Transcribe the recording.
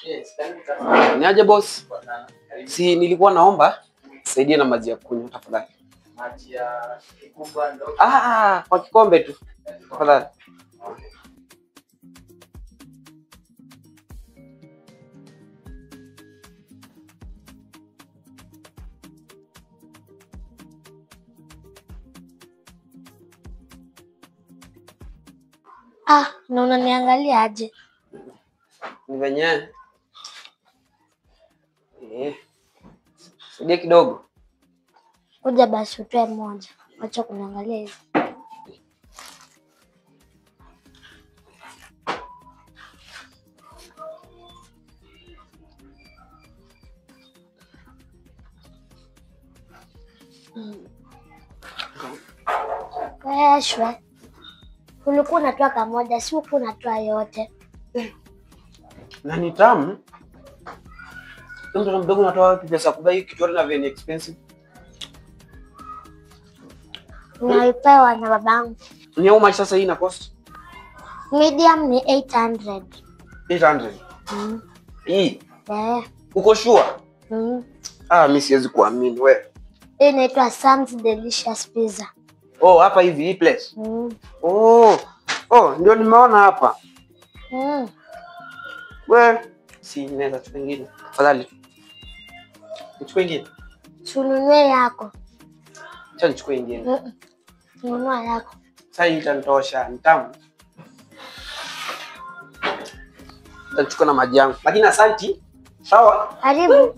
Yes, niaje boss? Si nilikuwa naomba saidie na maji ya kunywa tafadhali. Maji ya kikubwa ndogo. Kwa kikombe tu. Tafadhali. Na unaniangalia aje? Ni venye. Saidia kidogo. Kuja basi utoe moja. Acha kuniangalia hivi. Shwe. Ulikuwa unatoa kamoja, si ulikuwa unatoa yote. Na ni tamu. Mtoto mdogo unatoa wapi pesa kubwa hii kitu na very expensive? Nilipewa na babangu. Ni how much sasa hii ina cost? Medium ni 800. 800. Hii. Uko sure? Mimi siwezi kuamini wewe. Hii inaitwa Sam's Delicious Pizza. Hapa hivi hii place. Ndio nimeona hapa. Wewe si naweza chukua nyingine. Tafadhali. Nichukue nyingine. Tununue yako. Acha nichukue nyingine. Nunua yako. Sasa hii itanitosha, ni tamu. Nitachukua na maji yangu. Lakini asante. Sawa. Karibu.